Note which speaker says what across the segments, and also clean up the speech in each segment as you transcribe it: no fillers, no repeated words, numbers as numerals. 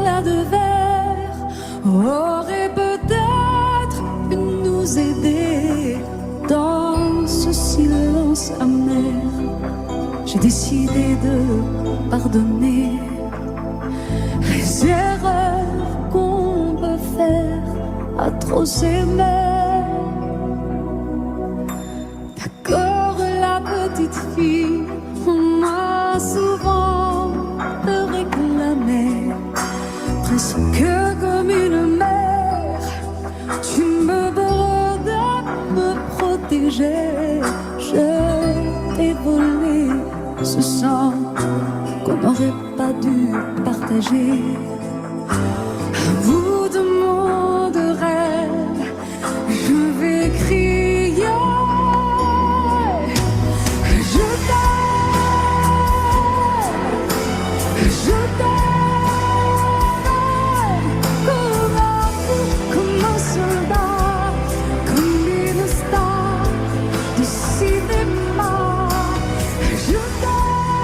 Speaker 1: éclat de verre aurait peut-être pu nous aider dans ce silence amer. J'ai décidé de pardonner les erreurs qu'on peut faire à trop s'aimer. D'accord, la petite fille, on m'a souvent réclamé, presque comme une mère. Tu me demandes de me protéger. Je t'ai volé ce sang qu'on n'aurait pas dû partager. À bout de mon de rêve, je vais crier. Je t'aime comme un fou, comme un soldat, comme une star du cinéma. Je t'aime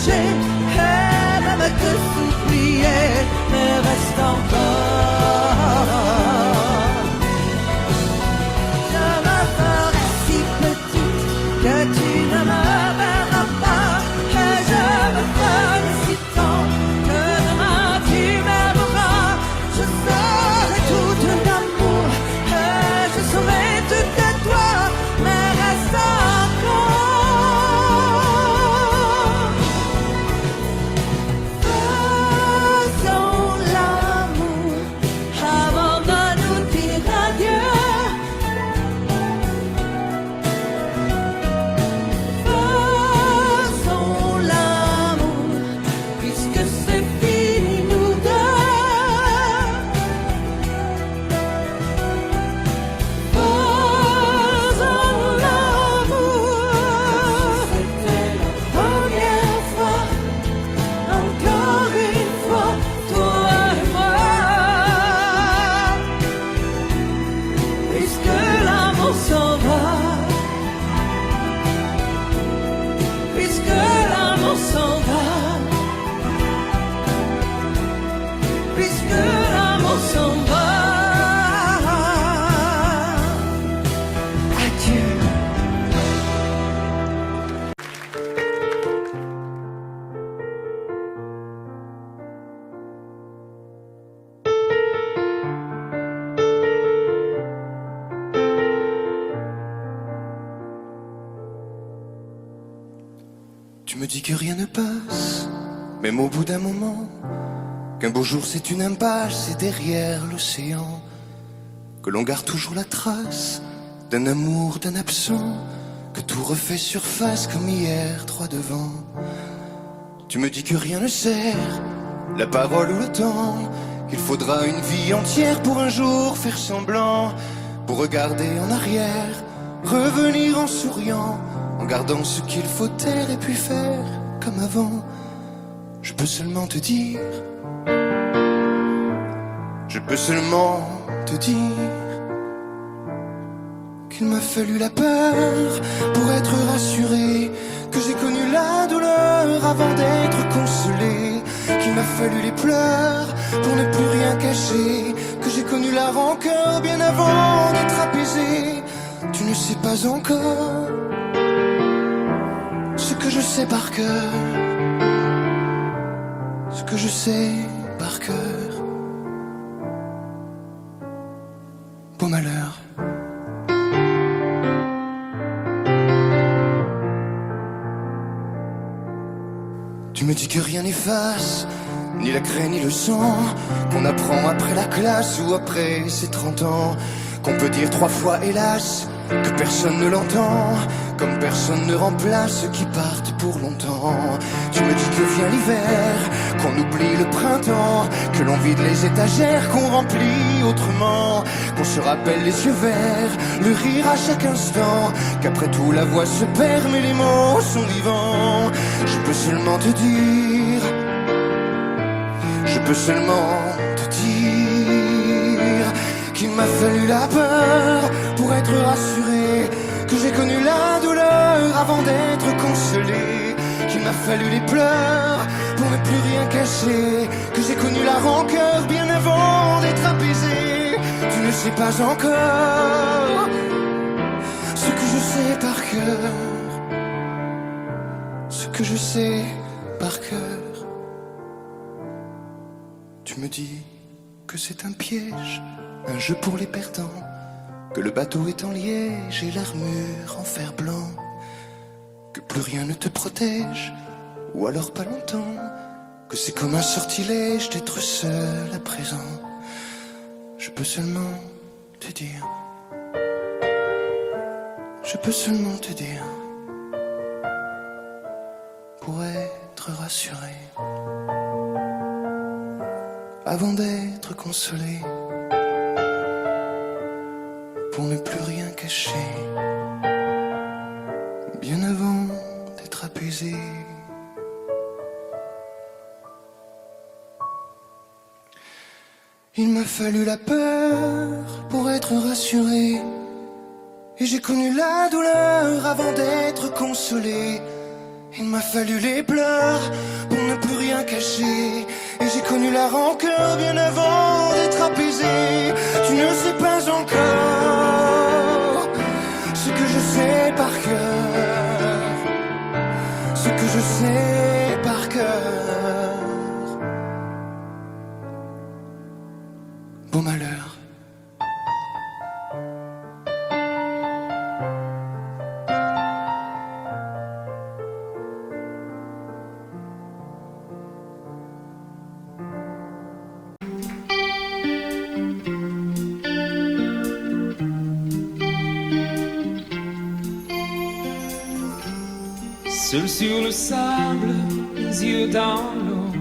Speaker 2: chercher, et même te supplier, mais reste encore. Je me ferai si petite que tu ne me verras pas, et je me ferai si tendre que demain tu m'aimeras. Je serai toute d'amour, et je serai toute de toi, mais reste encore. Faisons l'amour avant de nous dire adieu. Faisons l'amour puisque c'est fini nous deux. Faisons l'amour. C'était la première fois, encore une fois, toi et moi. Puisque l'amour s'en va, puisque l'amour s'en va, puisque l'amour s'en va. Adieu.
Speaker 3: Tu me dis que rien ne passe, même au bout d'un moment, qu'un beau jour c'est une impasse et derrière l'océan, que l'on garde toujours la trace d'un amour, d'un absent, que tout refait surface comme hier, droit devant. Tu me dis que rien ne sert, la parole ou le temps, qu'il faudra une vie entière pour un jour faire semblant, pour regarder en arrière, revenir en souriant, en gardant ce qu'il faut taire et puis faire comme avant. Je peux seulement te dire, je peux seulement te dire qu'il m'a fallu la peur pour être rassuré, que j'ai connu la douleur avant d'être consolé, qu'il m'a fallu les pleurs pour ne plus rien cacher, que j'ai connu la rancœur bien avant d'être apaisé. Tu ne sais pas encore ce que je sais par cœur, ce que je sais par cœur. Beau malheur. Tu me dis que rien n'efface, ni la craie ni le sang, qu'on apprend après la classe ou après ses 30 ans, qu'on peut dire 3 fois hélas, que personne ne l'entend, comme personne ne remplace ceux qui partent pour longtemps. Tu me dis que vient l'hiver, qu'on oublie le printemps, que l'on vide les étagères, qu'on remplit autrement, qu'on se rappelle les yeux verts, le rire à chaque instant, qu'après tout la voix se perd mais les mots sont vivants. Je peux seulement te dire, je peux seulement te dire qu'il m'a fallu la peur pour être rassuré, que j'ai connu la douleur avant d'être consolé, qu'il m'a fallu les pleurs pour ne plus rien cacher, que j'ai connu la rancœur bien avant d'être apaisé. Tu ne sais pas encore ce que je sais par cœur, ce que je sais par cœur. Tu me dis que c'est un piège, un jeu pour les perdants, que le bateau est en liège et l'armure en fer blanc, que plus rien ne te protège, ou alors pas longtemps, que c'est comme un sortilège d'être seul à présent. Je peux seulement te dire, je peux seulement te dire, pour être rassuré, avant d'être consolé, pour ne plus rien cacher, bien avant d'être apaisé. Il m'a fallu la peur pour être rassuré, et j'ai connu la douleur avant d'être consolé, Il m'a fallu les pleurs pour ne plus rien cacher. Et j'ai connu la rancœur bien avant d'être apaisé. Tu ne sais pas encore ce que je sais par cœur. Ce que je sais par cœur. Beau malheur.
Speaker 4: Seul sur le sable, les yeux dans l'eau,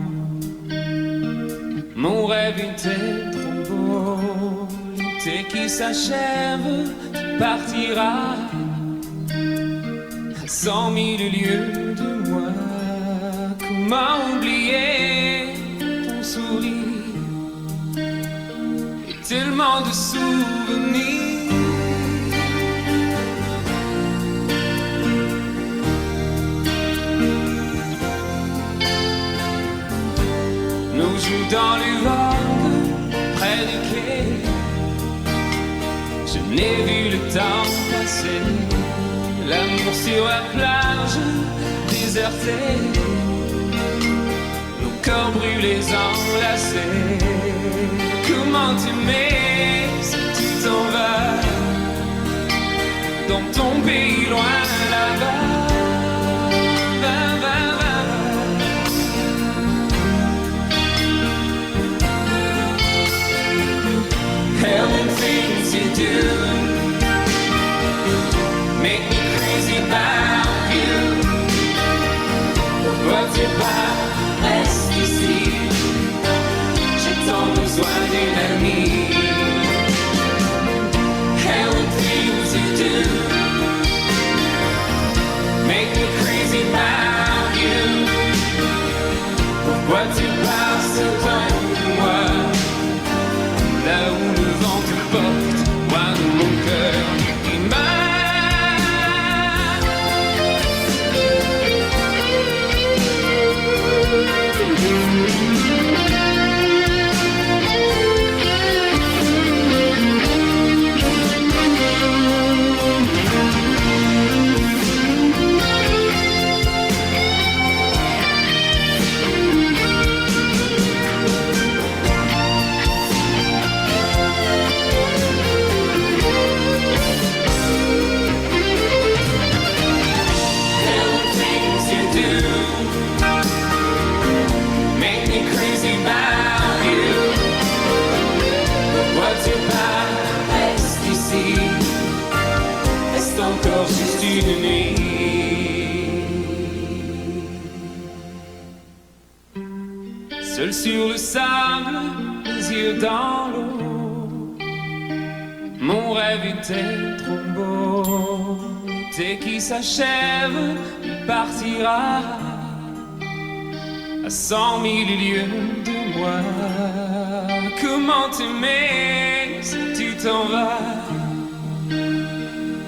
Speaker 4: mon rêve était trop beau. L'été qui s'achève, tu partiras à 100 000 lieues de moi. Comment oublier ton sourire et tellement de souvenirs. Nous jouons dans les vagues, près des quais. Je n'ai vu le temps passer. L'amour sur la plage, déserté. Nos corps brûlés, enlacés. Comment t'aimer si tu t'en vas dans ton pays loin là-bas. Hell and things you do make me crazy about you. Pourquoi tu pars, reste ici. J'ai tant besoin d'une amie. Hell and things you do make me crazy about you. Pourquoi tu pars ce temps pour moi? Là où le vent te porte, loin de mon cœur qui encore juste une nuit. Seul sur le sable, les yeux dans l'eau, mon rêve était trop beau. L'été qui s'achève, il partira à 100 000 lieues de moi. Comment t'aimer si tu t'en vas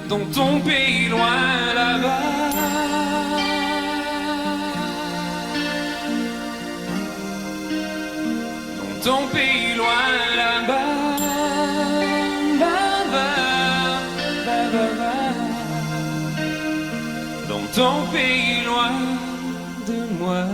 Speaker 4: dans ton pays loin là-bas. Dans ton pays loin là-bas. Dans ton pays loin de moi.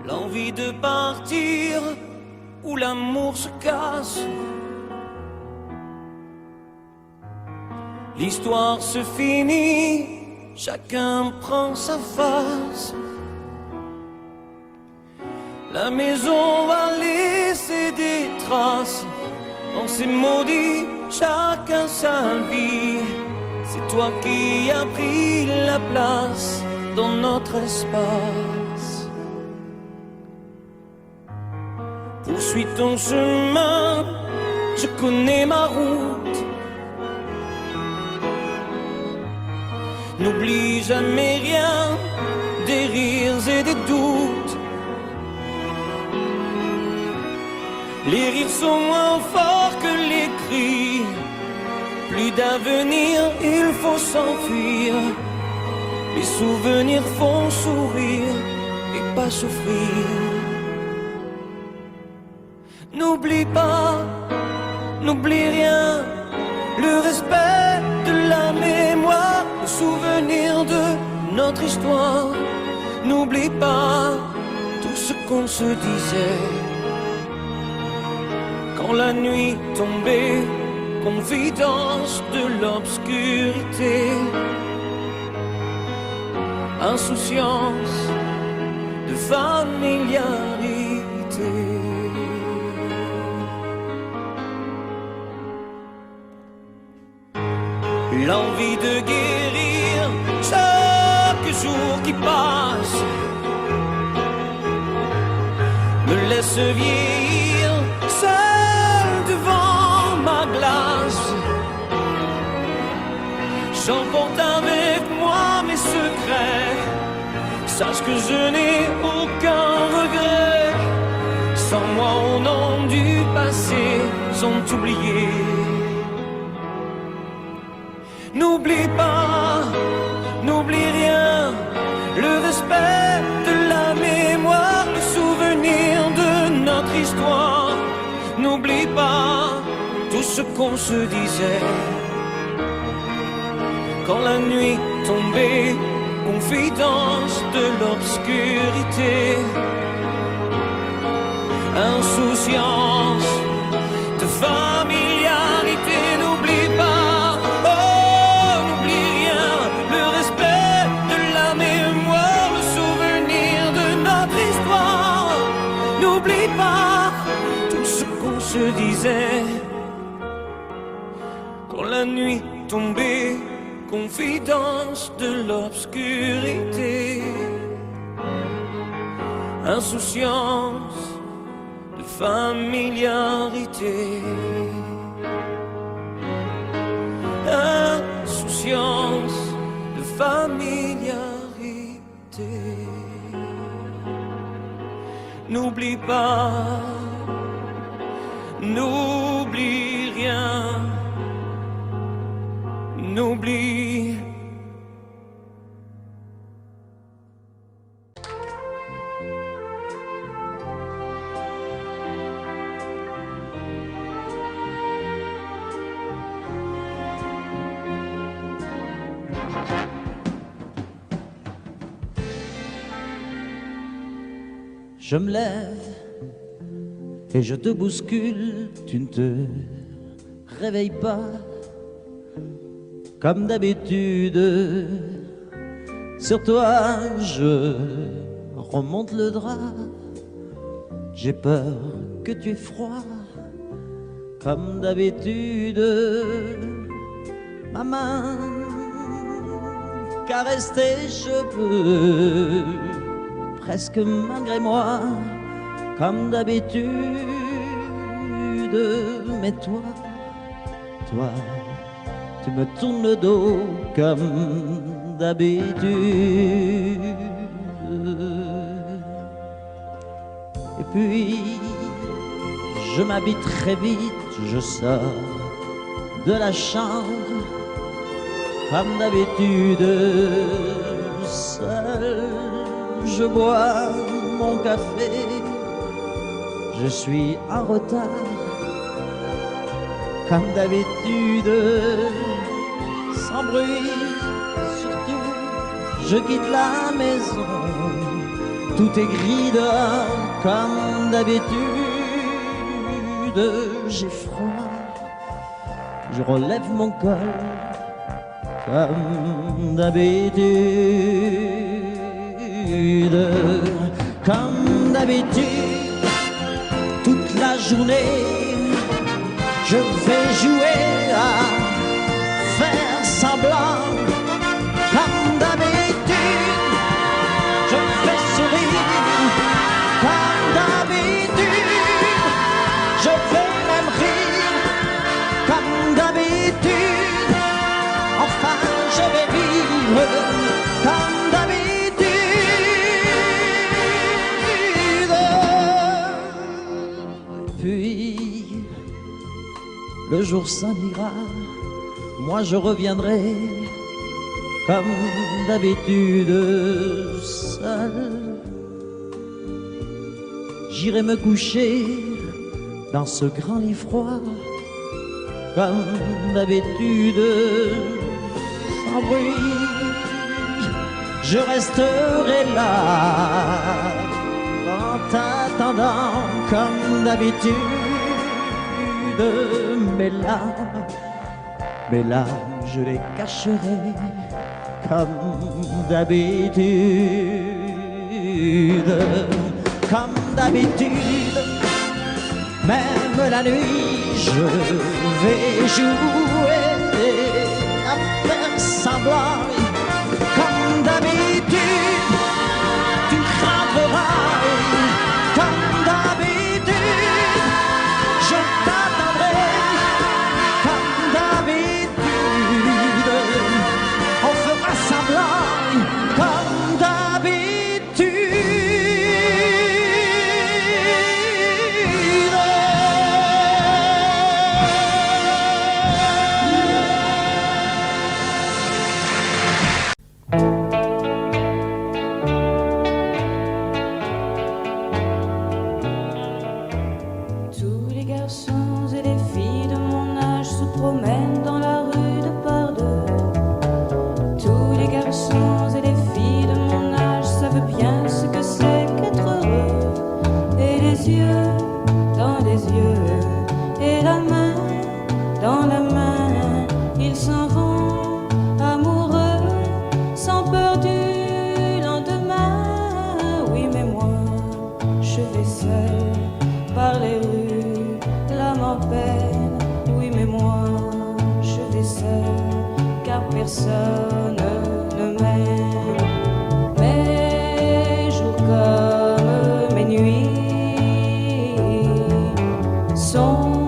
Speaker 2: L'envie de partir où l'amour se casse. L'histoire se finit, chacun prend sa face. La maison va laisser des traces. On s'est maudit, chacun sa vie. C'est toi qui as pris la place dans notre espace. Poursuis ton chemin, je connais ma route. N'oublie jamais rien, des rires et des doutes. Les rires sont moins forts que les cris. Plus d'avenir, il faut s'enfuir. Les souvenirs font sourire et pas souffrir. N'oublie pas, n'oublie rien, le respect de la mémoire, le souvenir de notre histoire. N'oublie pas tout ce qu'on se disait quand la nuit tombait, confidence de l'obscurité, insouciance de familiarité. L'envie de guérir chaque jour qui passe me laisse vieillir seul devant ma glace. J'emporte avec moi mes secrets, sache que je n'ai aucun regret. Sans moi au nom du passé sont oubliés. N'oublie pas, n'oublie rien, le respect de la mémoire, le souvenir de notre histoire. N'oublie pas tout ce qu'on se disait quand la nuit tombait, confidence de l'obscurité, insouciance de familiarité. N'oublie pas, oh, n'oublie rien, le respect de la mémoire, le souvenir de notre histoire. N'oublie pas tout ce qu'on se disait quand la nuit tombait, confidence de l'obscurité, insouciance de familiarité, insouciance de familiarité. N'oublie pas, n'oublie rien, n'oublie.
Speaker 5: Je me lève et je te bouscule, tu ne te réveilles pas comme d'habitude. Sur toi je remonte le drap, j'ai peur que tu aies froid comme d'habitude. Ma main caresse tes cheveux, presque malgré moi, comme d'habitude. Mais toi, tu me tournes le dos comme d'habitude. Et puis, je m'habille très vite, je sors de la chambre comme d'habitude. Seul, je bois mon café, je suis en retard, comme d'habitude, sans bruit, surtout, je quitte la maison, tout est gris dehors, comme d'habitude, j'ai froid, je relève mon col, comme d'habitude. Comme d'habitude, toute la journée, je vais jouer à faire semblant. Comme d'habitude, je fais sourire. Comme d'habitude, je vais même rire. le jour s'en ira, moi je reviendrai comme d'habitude seul. J'irai me coucher dans ce grand lit froid comme d'habitude sans bruit. Je resterai là en t'attendant comme d'habitude. Mes larmes, je les cacherai comme d'habitude. Comme d'habitude, même la nuit, je vais jouer à faire semblant. Comme d'habitude, tu rentreras. Comme d'habitude, je t'attendrai. Comme d'habitude, on fera semblant. Comme d'habitude.
Speaker 1: Tous les garçons et les filles de mon âge se promènent dans la rue de par deux. Tous les garçons et les filles de mon âge savent bien ce que c'est qu'être heureux. Et les yeux dans les yeux, et la main dans la main, ils s'en vont amoureux, sans peur du lendemain. Oui, mais moi, je vais seul par les rues, l'âme en peine. Oui, mais moi, je vais seul, car personne ne m'aime. Mes jours comme mes nuits sont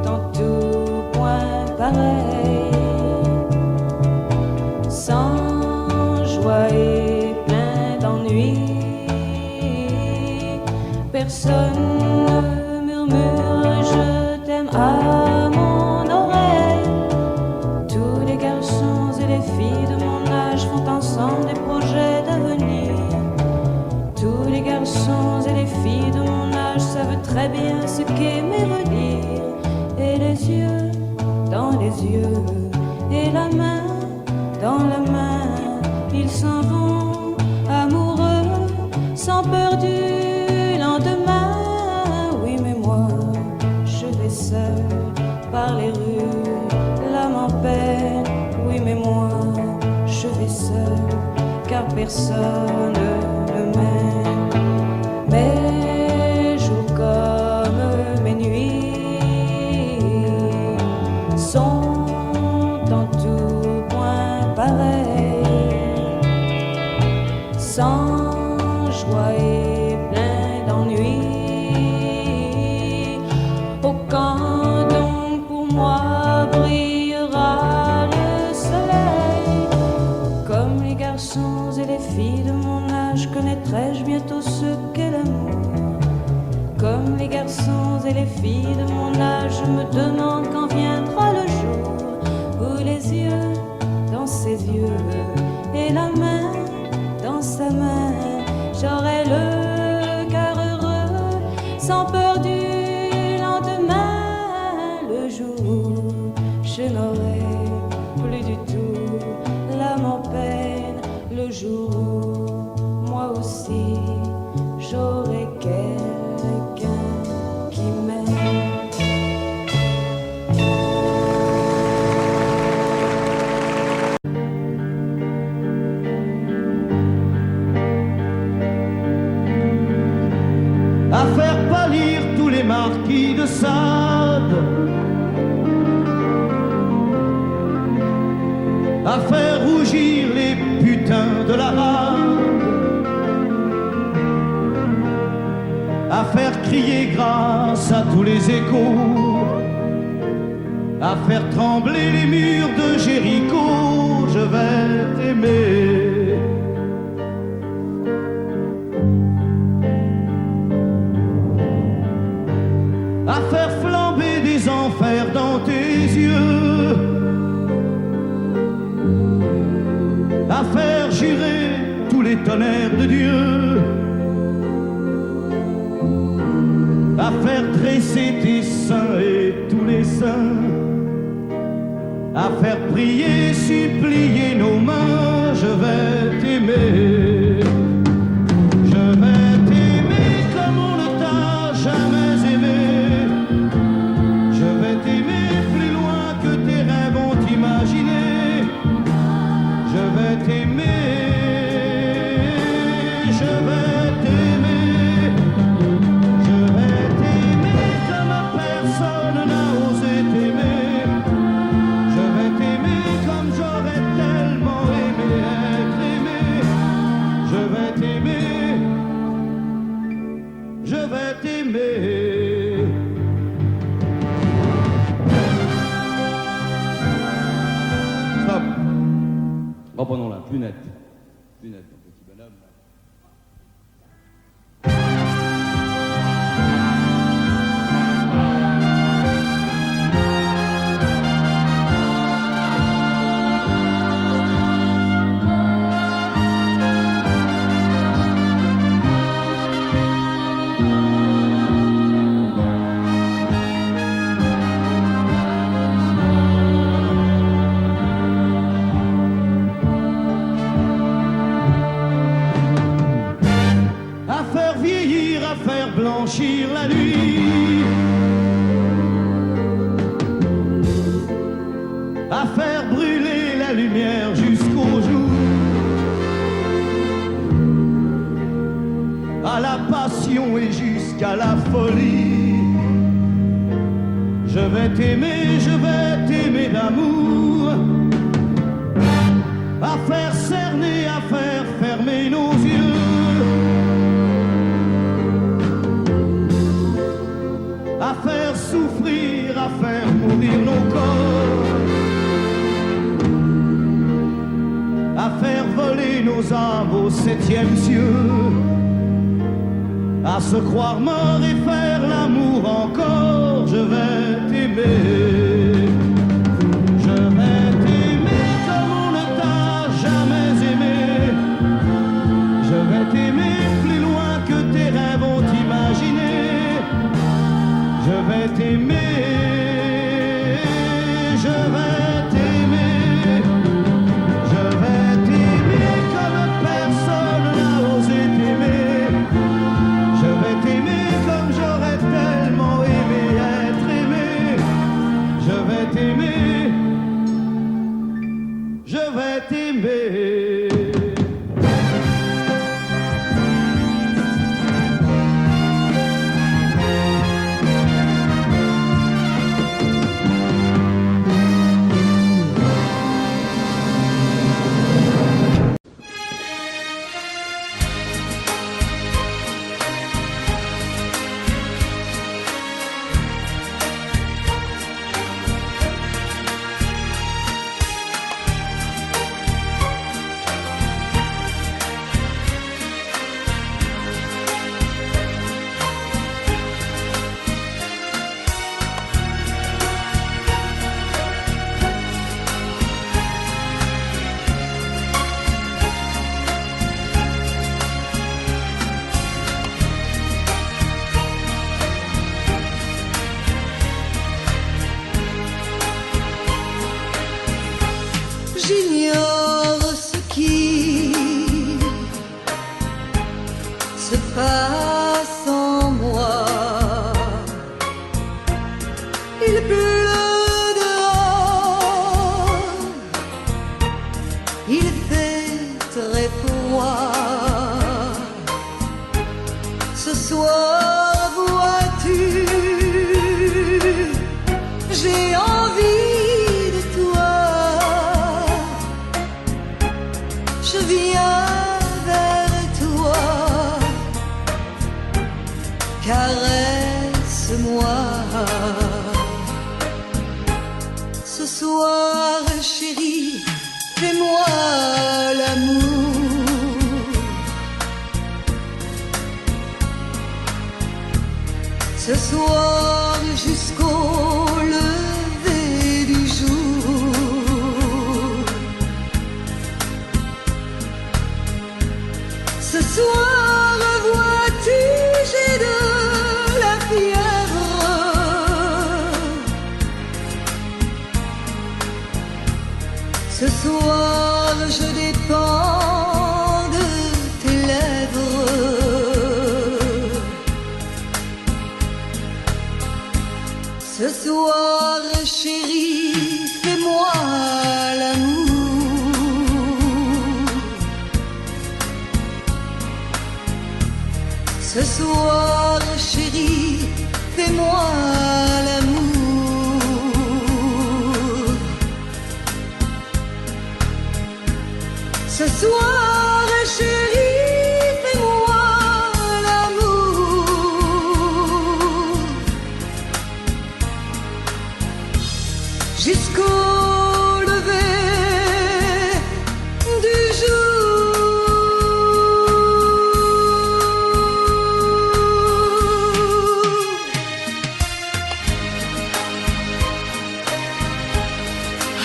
Speaker 1: en tout point pareils, sans joie et plein d'ennui. Personne ne murmure je t'aime à mon oreille. Tous les garçons et les filles de mon âge font ensemble des projets d'avenir. Tous les garçons et les filles de mon âge savent très bien ce qu'aimer veut dire. Et les yeux dans les yeux, et la main dans la main, ils s'en vont amoureux, sans peur du lendemain. Oui, mais moi, je vais seul par les rues, l'âme en peine. Oui, mais moi, je vais seul, car personne ne m'aime. Mes jours comme mes nuits sont en tout point pareils, sans joie et plein d'ennui. Oh, quand donc pour moi brillera le soleil, comme les garçons et les filles de mon âge, connaîtrai-je bientôt ce qu'est l'amour. Comme les garçons et les filles de mon âge, je me demande quand viendra le jour où les yeux dans ses yeux, et la main dans sa main, j'aurai le cœur heureux, sans peur du lendemain. Le jour où je n'aurai plus du tout l'âme en peine, le jour où moi aussi j'aurai quelqu'un qui m'aime.
Speaker 6: À faire pâlir tous les marquis de Sade, à faire rougir les putains de la rade, à faire crier grâce à tous les échos, à faire trembler les murs de Jéricho. Je vais t'aimer. À faire flamber des enfers dans tes jurer tous les tonnerres de Dieu, à faire tresser tes seins et tous les saints, à faire prier, supplier nos mains. Je vais t'aimer, je vais t'aimer comme on ne t'a jamais aimé. Je vais t'aimer plus loin que tes rêves ont imaginé. Je vais t'aimer, je vais t'aimer, je vais t'aimer comme personne n'a osé t'aimer. Je vais t'aimer comme j'aurais tellement aimé être aimé. Je vais t'aimer, je vais t'aimer. Stop. Reprenons-la, plus net, mon petit bonhomme. À faire vieillir, à faire blanchir la nuit, à faire brûler la lumière jusqu'au jour, à la passion et jusqu'à la folie. Je vais t'aimer d'amour, à faire cerner, à faire fermer nos yeux, à faire souffrir, à faire mourir nos corps, à faire voler nos âmes au 7e cieux, à se croire mort et faire l'amour encore. Je vais t'aimer, je vais t'aimer comme on ne t'a jamais aimé. Je vais t'aimer plus loin que tes rêves ont imaginé. Je vais t'aimer, je vais t'aimer, je vais t'aimer comme personne n'a osé t'aimer. Je vais t'aimer comme j'aurais tellement aimé être aimé. Je vais t'aimer, je vais t'aimer.
Speaker 2: J'ignore ce qui se passe en moi. Il pleut dehors, il fait très froid. Ce soir, vois-tu, j'ai envie de toi. Je viens vers toi, caresse-moi. Ce soir, chérie, fais-moi l'amour. Ce soir jusqu'au lever du jour. soir je dépends de tes lèvres. Ce soir chérie, fais-moi l'amour. Ce soir chérie, fais-moi l'amour. Ce soir chérie, fais-moi l'amour. Jusqu'au lever du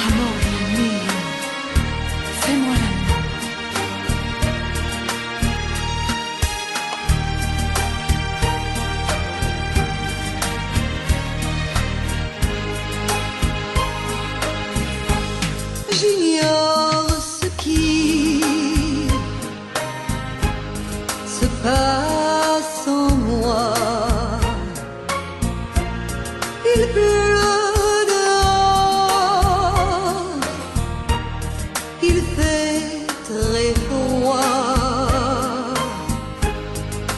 Speaker 1: Amore mio, fais-moi l'amour.
Speaker 2: J'ignore ce qui se passe en moi. Il pleut dehors, il fait très froid.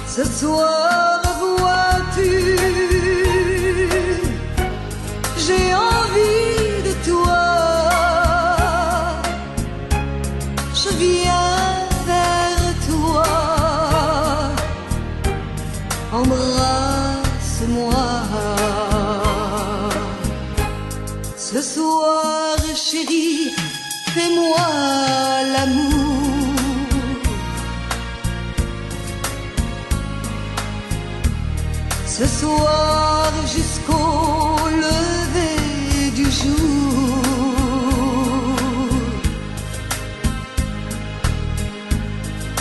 Speaker 2: Ce soir, vois-tu, j'ai envie de toi. Je viens vers toi, embrasse-moi. Ce soir, chérie, fais-moi l'amour. Ce soir, jusqu'au lever du jour.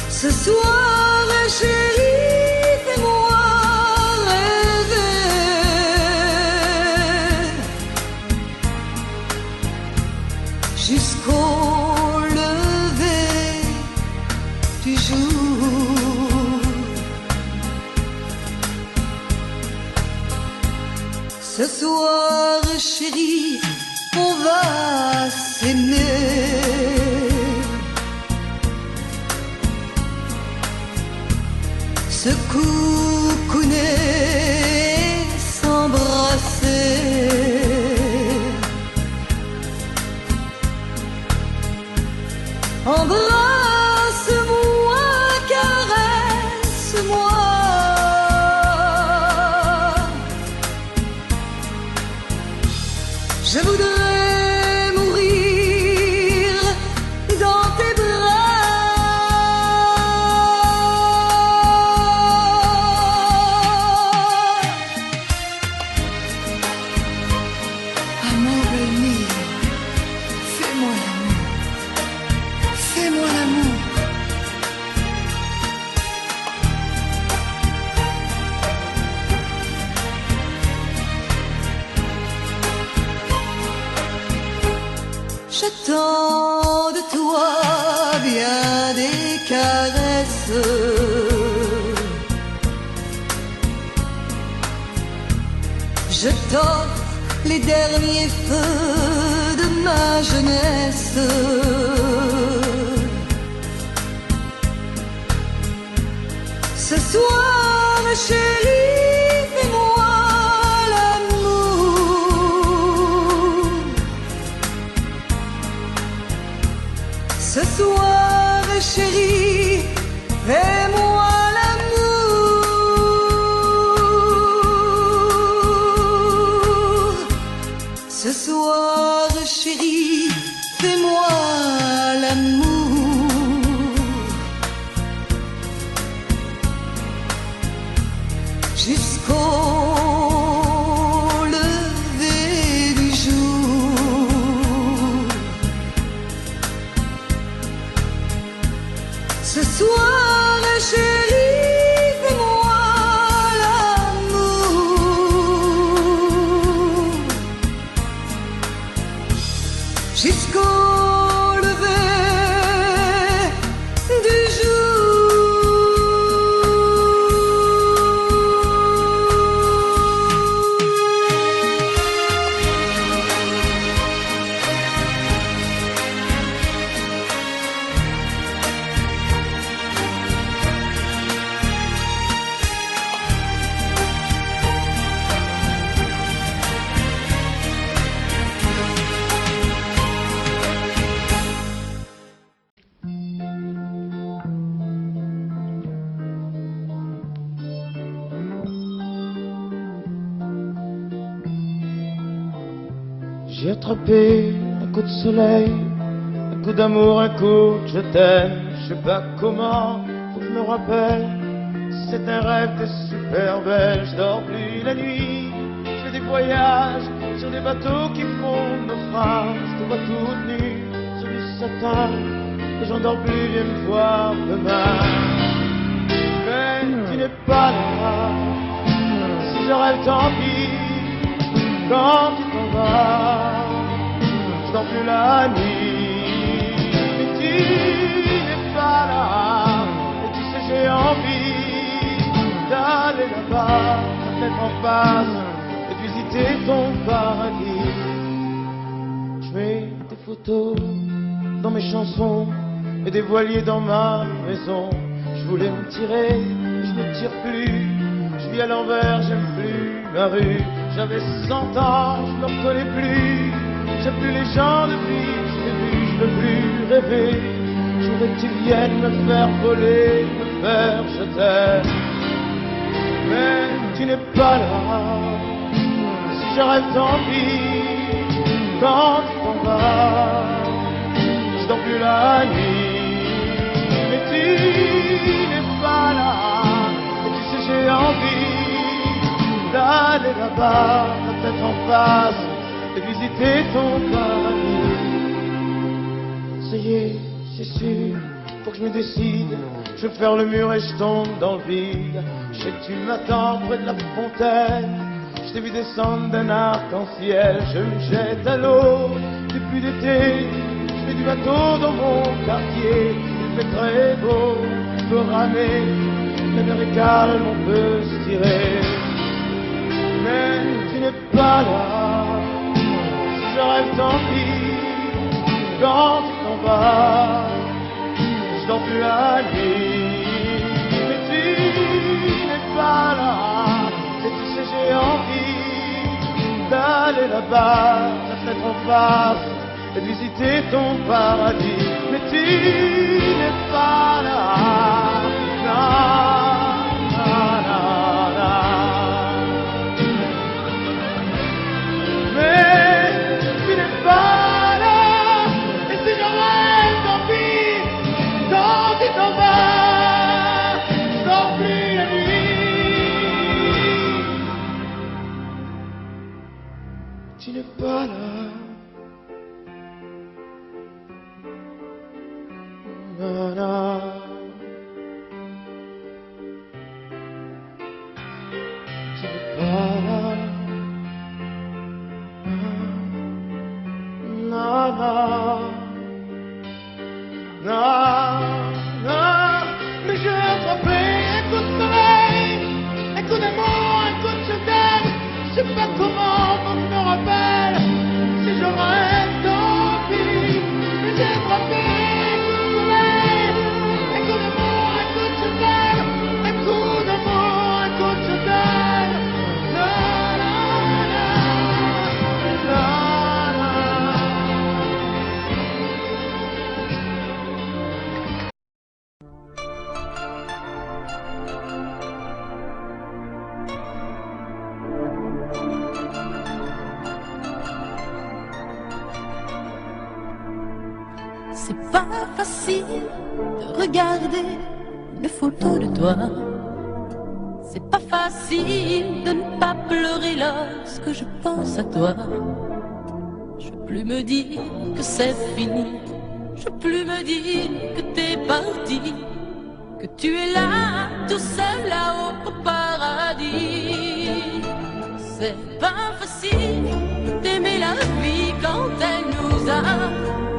Speaker 2: Ce soir, chérie, fais-moi rêver. Jusqu'au lever du jour. Ce soir, chérie, on va s'aimer. Se coucouner, s'embrasser. Embrasse-moi, caresse-moi. Je voudrais mourir dans tes bras. Amore mio, fais-moi l'amour. Fais-moi l'amour. J'attends de toi bien des caresses. Je t'offre les derniers feux de ma jeunesse. Ce soir, chérie, fais-moi l'amour. Ce soir, chérie, fais-moi l'amour. Ce soir, chérie, fais-moi l'amour. Jusqu'au lever du jour. Ce soir, chérie, fais-moi l'amour. Jusqu'au lever
Speaker 6: J'ai attrapé un coup de soleil, un coup d'amour, un coup de je t'aime. Je sais pas comment, faut que je me rappelle. C'est un rêve de super belle. Je dors plus la nuit, je fais des voyages sur des bateaux qui font naufrage. Je te vois toute nue sur du satin et j'en dors plus, viens me voir demain. Mais tu n'es pas là, si je rêve tant pis. Quand tu t'en vas, je dors plus la nuit. Mais tu n'es pas là, et tu sais j'ai envie d'aller là-bas, la tête en face, et de visiter ton paradis. Je mets des photos dans mes chansons et des voiliers dans ma maison. Je voulais me tirer, je ne tire plus. Je vis à l'envers, j'aime plus ma rue. J'avais 100 ans, je me reconnais plus. J'aime plus les gens depuis, je t'ai vu, je veux plus rêver. Je voudrais que tu viennes me faire voler, me faire je t'aime. Mais tu n'es pas là, si je rêve tant pis. Quand tu t'en vas, je dors plus la nuit. Mais tu n'es pas là, et tu sais j'ai envie d'aller là-bas, la tête en face, et visiter ton paradis. Ça y est, c'est sûr, faut que je me décide. Je vais faire le mur et je tombe dans le vide. Je sais que tu m'attends près de la fontaine. Je t'ai vu descendre d'un arc-en-ciel. Je me jette à l'eau depuis l'été. Je fais du bateau dans mon quartier. Il fait très beau, on peut ramer. La mer est calme, on peut se tirer. Mais tu n'es pas là, si je rêve tant pis. Quand tu t'en vas, je dors plus la nuit. Mais tu n'es pas là, et tu sais j'ai envie d'aller là-bas, la tête en face, et de visiter ton paradis. Mais tu n'es pas là, non, non, non, non. Mais tu n'es pas là, et si je rêve tant pis. Quand tu t'en vas, je dors plus la nuit. Tu n'es pas là, non, non. Tu n'es pas là. Non, non, non, non, mais j'ai attrapé un coup de soleil, un coup d'amour, un coup de je t'aime. Je sais pas comment, faut que je me rappelle, si je rêve tant pis. Mais j'ai attrapé un coup de soleil, un coup d'amour, un coup de je t'aime, un coup d'amour, un coup de je t'aime. Non, non, non, non.
Speaker 1: C'est pas facile de regarder une photo de toi. C'est pas facile de ne pas pleurer lorsque je pense à toi. Je peux plus me dire que c'est fini. Je peux plus me dire que t'es parti, que tu es là, tout seul là-haut au paradis. C'est pas facile d'aimer la vie quand elle nous a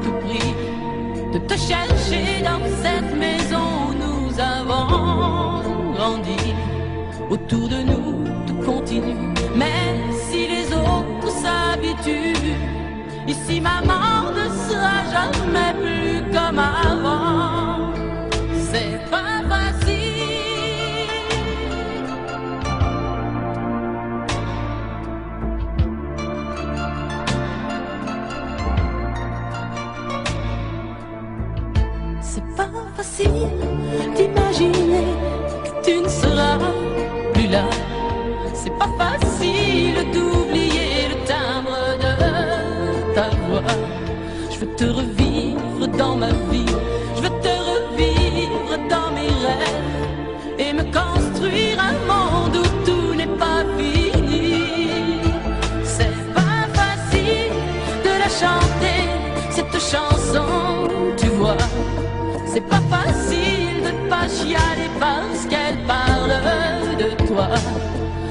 Speaker 1: tout pris, de te chercher dans cette maison où nous avons grandi. Autour de nous, tout continue, mais si les autres s'habituent, ici maman ne sera jamais plus comme avant. C'est pas facile. C'est pas facile d'imaginer que tu ne seras plus là. C'est pas facile d'oublier le timbre de toi. Je veux te revivre dans ma vie, je veux te revivre dans mes rêves et me construire un monde où tout n'est pas fini. C'est pas facile de la chanter, cette chanson, tu vois. C'est pas facile de ne pas chialer parce qu'elle parle de toi.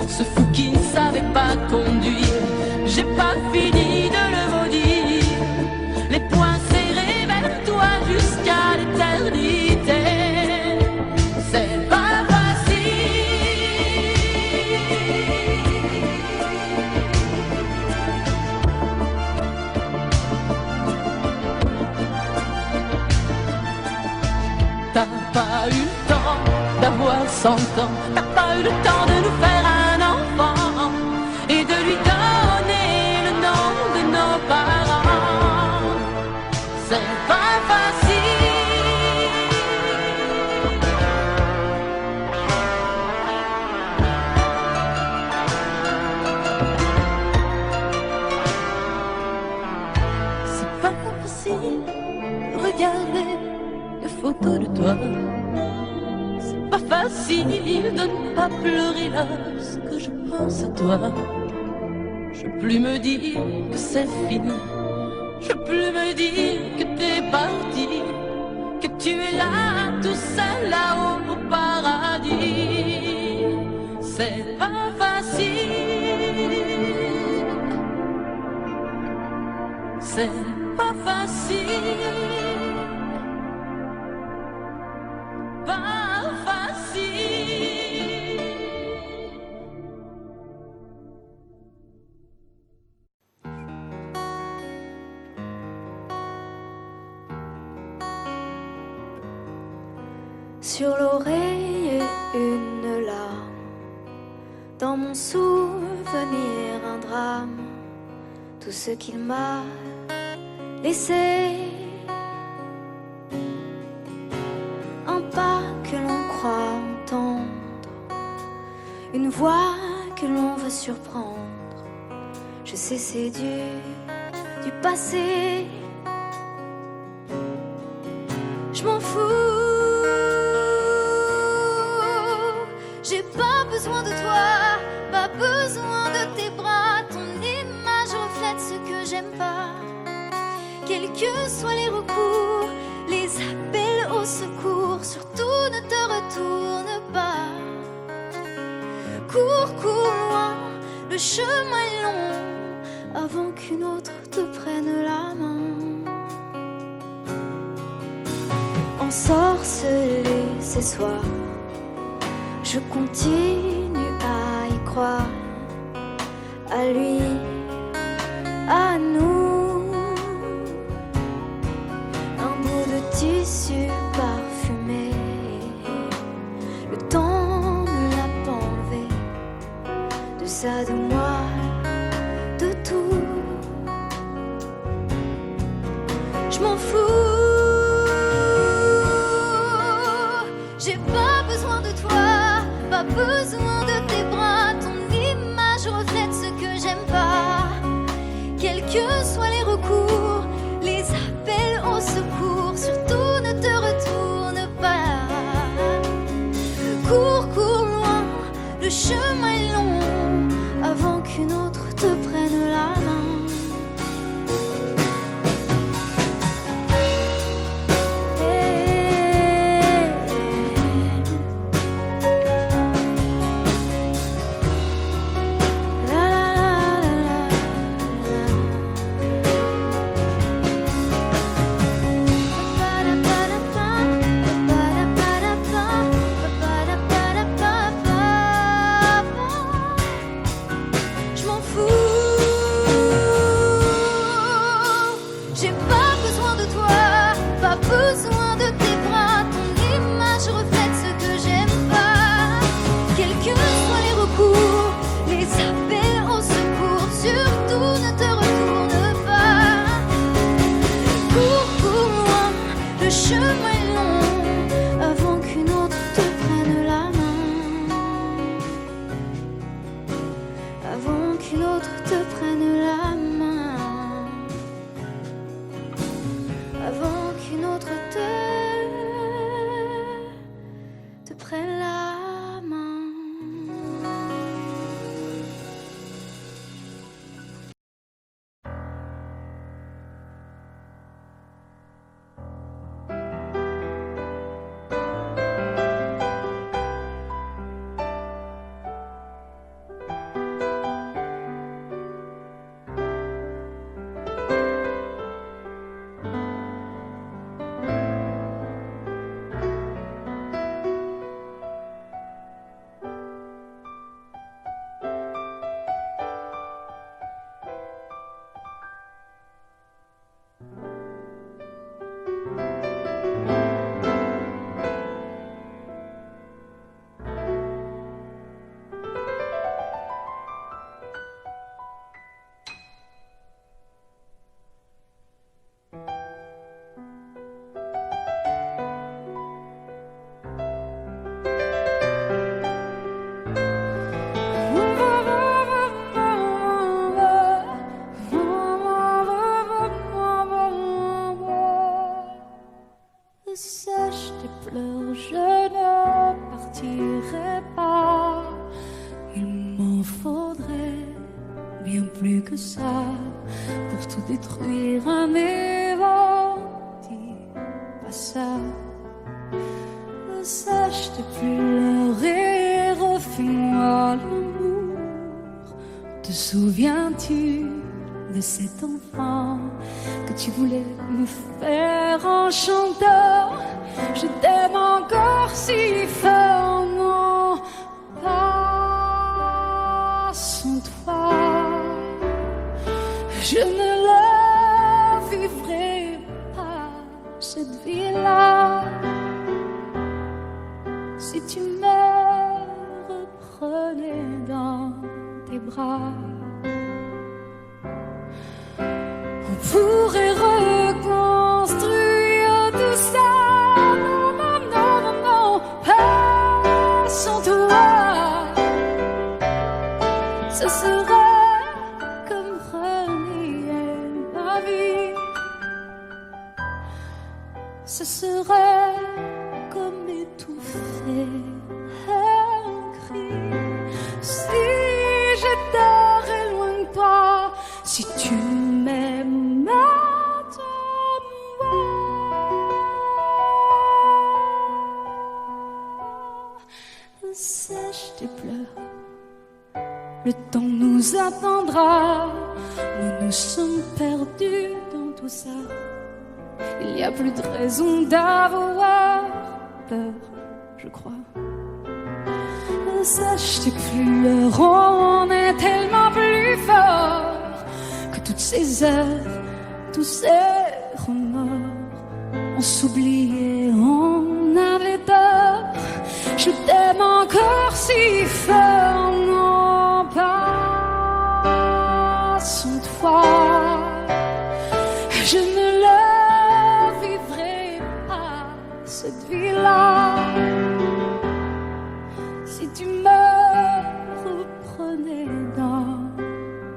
Speaker 1: Ce fou qui ne savait pas conduire, j'ai pas fini de le maudire. Les poings serrés vers toi jusqu'à l'éternité. C'est pas facile. T'as pas eu le temps d'avoir 100 ans, t'as pas eu le temps de nous faire un enfant et de lui donner le nom de nos parents. C'est pas facile. C'est pas facile de regarder les photos de toi. C'est pas facile de ne pas pleurer lorsque je pense à toi. Je peux plus me dire que c'est fini, je peux plus me dire que t'es parti, que tu es là tout seul là-haut au paradis. C'est pas facile. C'est pas facile. Pas facile.
Speaker 7: Sur l'oreille une larme, dans mon souvenir un drame, tout ce qu'il m'a laissé. Un pas que l'on croit entendre, une voix que l'on veut surprendre. Je sais c'est du passé. Je m'en fous. J'ai pas besoin de toi, pas besoin de tes bras. Ton image reflète ce que j'aime pas. Quels que soient les recours, les appels au secours, surtout ne te retourne pas. Cours, cours loin, le chemin est long, avant qu'une autre te prenne la main. Ensorcelé ces soirs, je continue à y croire, à lui, à nous. Un bout de tissu parfumé, le temps ne l'a pas enlevé, de ça, de moi, de tout. Je m'en fous. J'ai pas besoin de toi, pas besoin de tes bras. Ton image reflète ce que j'aime pas. Quels que soient les recours, les appels au secours, surtout ne te retourne pas. Cours, cours loin, le chemin est long, avant qu'une autre te prenne la main.
Speaker 1: Sèche tes pleurs, je ne partirai pas. Il m'en faudrait bien plus que ça pour tout détruire, mais bon, dis pas ça. Sèche tes pleurs et refais-moi l'amour. Te souviens-tu de cet enfant que tu voulais me faire en chantant? Je t'aime encore si fort, non, pas sans toi. Je ne la vivrai pas, cette vie-là. Si tu me reprenais dans tes bras, on pourrait reconstruire tout ça. Non, non, non, non, non, pas sans toi. Ce serait comme renier ma vie. Ce serait comme étouffer un cri. Si j'étais loin de toi, si tu m'aimes, attends-moi. Sèche tes pleurs, le temps nous attendra. Nous nous sommes perdus dans tout ça. Il n'y a plus de raison d'avoir peur, je crois. Sèche tes pleurs, on est tellement plus fort que toutes ces heures, tous ces remords. On s'oubliait, on avait tort. Je t'aime encore si fort, non, pas sans toi. Je ne la vivrai pas, cette vie-là. Si tu me reprenais dans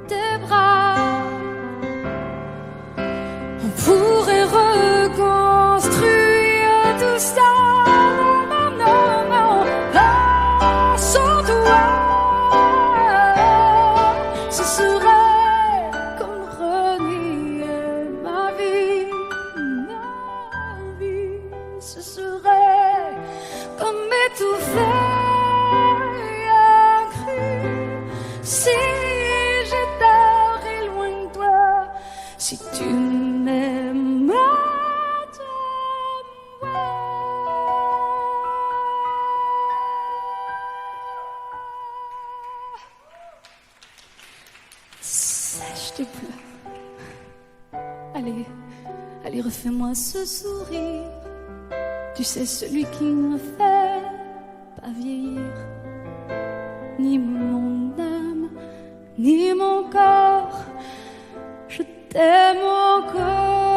Speaker 1: tes bras, on pourrait reconstruire tout ça. Non, non, non, pas sans toi. Ce serait comme renier ma vie. Ce serait comme étouffer. Si j'étais loin de toi, si tu m'aimes, attends-moi. Sèche tes pleurs. Allez, allez, refais-moi ce sourire. Tu sais, celui qui ne fait pas vieillir. Ni mon âme, ni mon corps, je t'aime encore.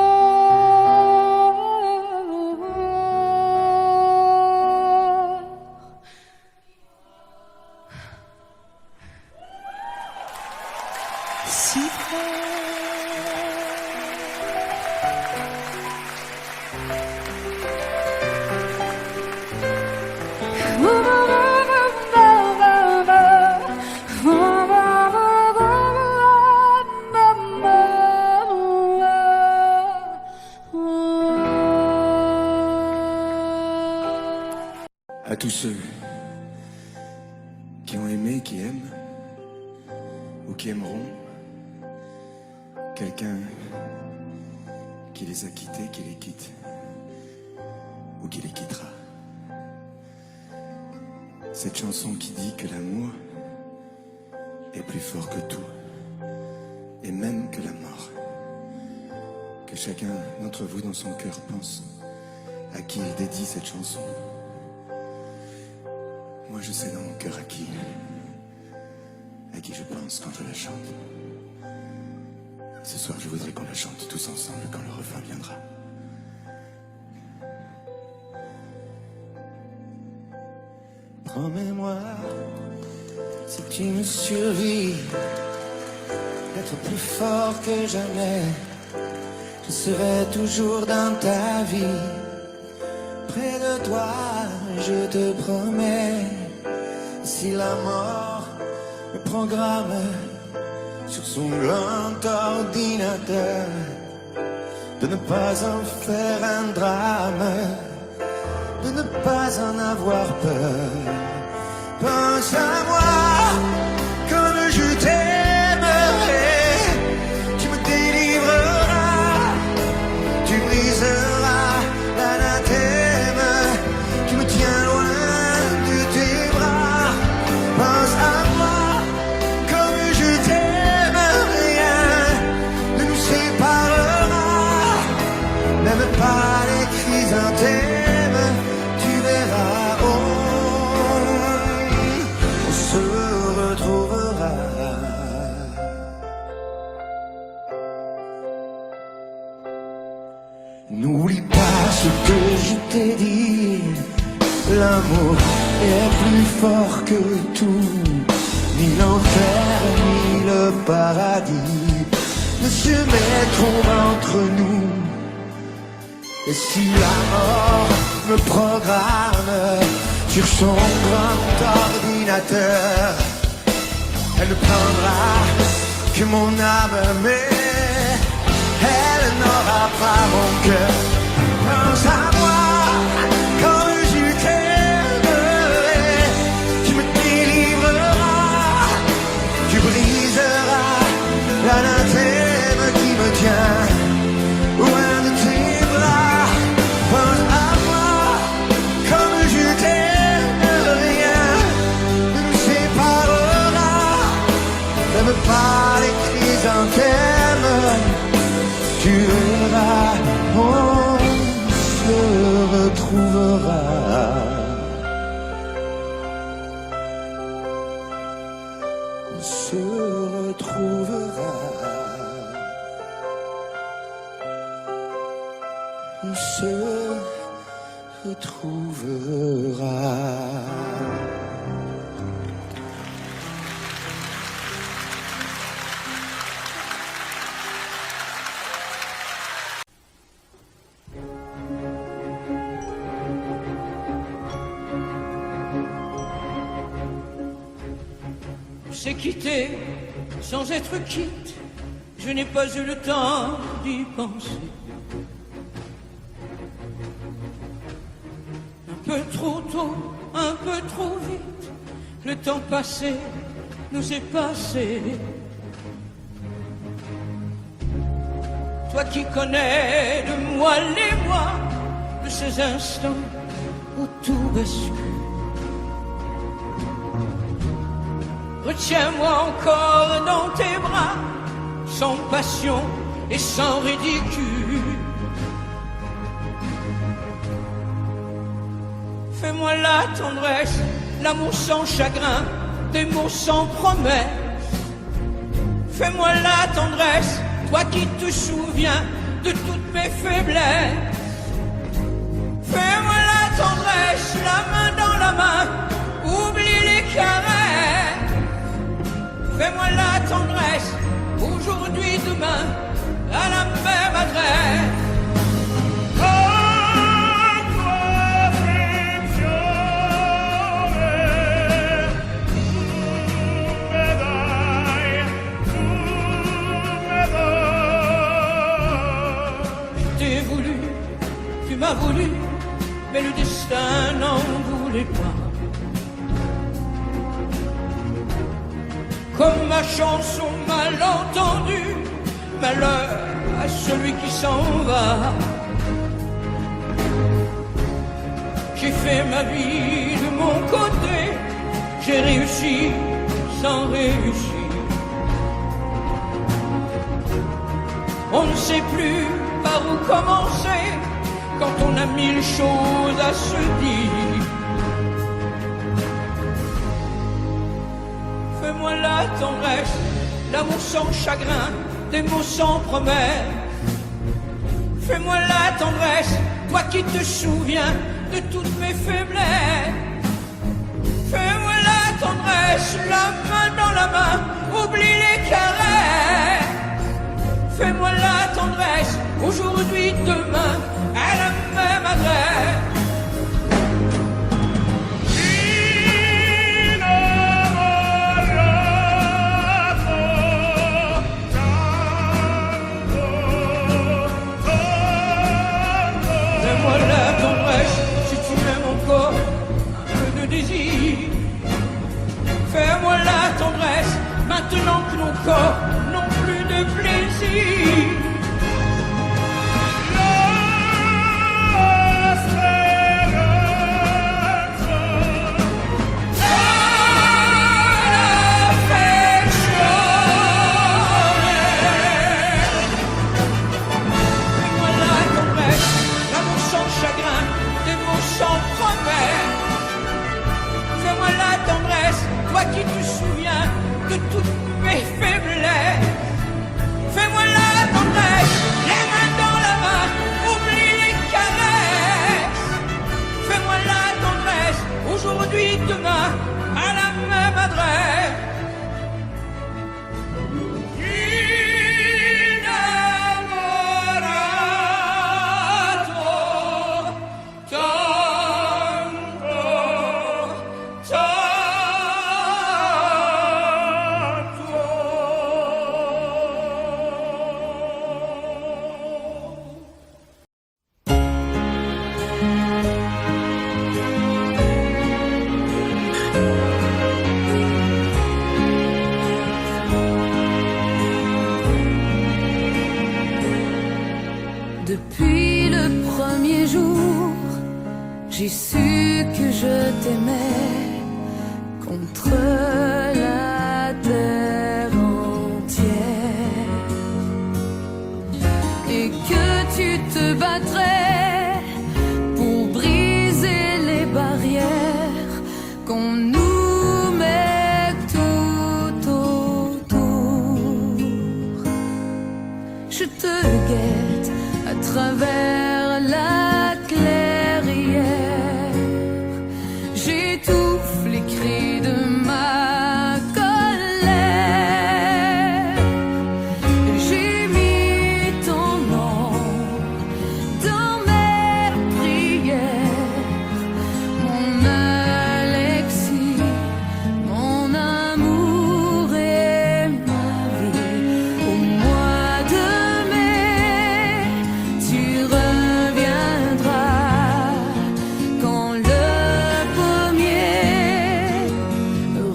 Speaker 1: Si fort.
Speaker 3: À tous ceux qui ont aimé, qui aiment, ou qui aimeront, quelqu'un qui les a quittés, qui les quitte, ou qui les quittera. Cette chanson qui dit que l'amour est plus fort que tout, et même que la mort. Que chacun d'entre vous dans son cœur pense à qui il dédie cette chanson. Moi je sais dans mon cœur à qui je pense quand je la chante. Ce soir je voudrais qu'on la chante tous ensemble quand le refrain viendra. Promets-moi, si tu me survis, d'être plus fort que jamais. Je serai toujours dans ta vie, près de toi, je te promets, si la mort me programme sur son grand ordinateur, de ne pas en faire un drame, de ne pas en avoir peur. Pense à moi comme je t'aimerai, tu me délivreras, tu briseras l'anathème qui me tient loin de tes bras. Pense à moi comme je t'aime, rien ne nous séparera, même pas les chrysanthèmes, tu verras, on se retrouvera. N'oublie pas ce que je t'ai dit, l'amour est plus fort que tout, ni l'enfer ni le paradis ne se mettront entre nous. Et si la mort me programme sur son grand ordinateur, elle ne prendra que mon âme, mais elle n'aura pas mon cœur. Pense à moi quand je t'aimerai, tu me délivreras, tu briseras l'anathème qui me tient loin de tes bras. Pense à moi comme je t'aime, rien ne nous séparera, même pas les chrysanthèmes, tu verras, on se retrouvera. On se retrouvera. On se retrouvera.
Speaker 8: C'est quitter sans être quitte, je n'ai pas eu le temps d'y penser. Un peu trop tôt, un peu trop vite, le temps passé nous est passé. Toi qui connais de moi les mois, de ces instants où tout bascule. Retiens-moi encore dans tes bras, sans passion et sans ridicule. Fais-moi la tendresse, l'amour sans chagrin, des mots sans promesse. Fais-moi la tendresse, toi qui te souviens de toutes mes faiblesses. Fais-moi la tendresse, la main dans la main, oublie les caresses. Fais-moi la tendresse, aujourd'hui, demain, à la même adresse. Je t'ai voulu, tu m'as voulu, mais le destin n'en voulait pas. Comme ma chanson mal entendue, malheur à celui qui s'en va. J'ai fait ma vie de mon côté, j'ai réussi sans réussir. On ne sait plus par où commencer quand on a mille choses à se dire. Fais-moi la tendresse, l'amour sans chagrin, des mots sans promesse. Fais-moi la tendresse, toi qui te souviens de toutes mes faiblesses. Fais-moi la tendresse, la main dans la main, oublie les caresses. Fais-moi la tendresse, aujourd'hui, demain, à la même adresse. chagrin, des mots sans promesse. Fais-moi la tendresse, toi qui te souviens de toutes mes faiblesses. Fais-moi la tendresse, les mains dans la main, oublie les caresses. Fais-moi la tendresse, aujourd'hui, demain, à la même adresse.
Speaker 1: Depuis le premier jour, j'ai su que je t'aimais contre la terre entière et que tu te battrais pour briser les barrières qu'on nous met tout autour. Je te guette à travers la clairière, j'étouffe les cris de ma colère. J'ai mis ton nom dans mes prières, mon Alexis, mon amour et ma vie. Au mois de mai, tu reviendras quand le pommier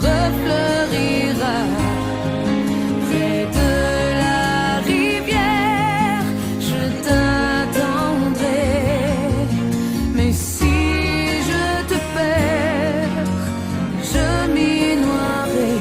Speaker 1: refleurira près de la rivière. Je t'attendrai, mais si je te perds, je m'y noierai.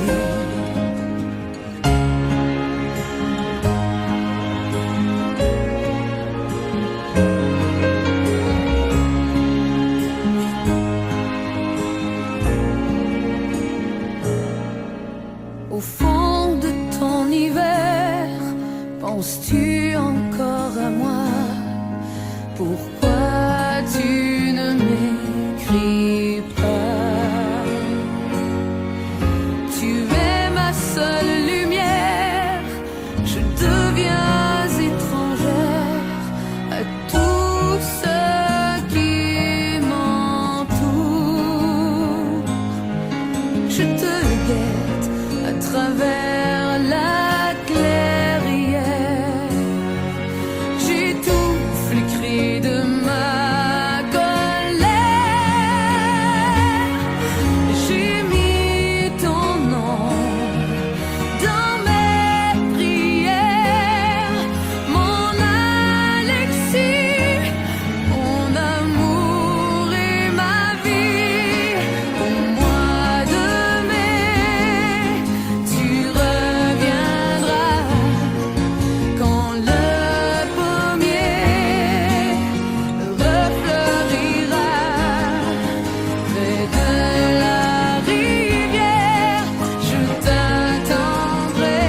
Speaker 1: Au fond de ton hiver, penses-tu encore à moi? Pourquoi tu ne m'écris pas? Tu es ma seule lumière, je deviens étrangère à tout ce qui m'entoure. Je te guette à travers la clairière, j'étouffe les cris de ma colère. J'ai mis ton nom dans mes prières, mon Alexis, mon amour et ma vie. Au mois de mai, tu reviendras quand le pommier refleurira près de la rivière. Je t'attendrai,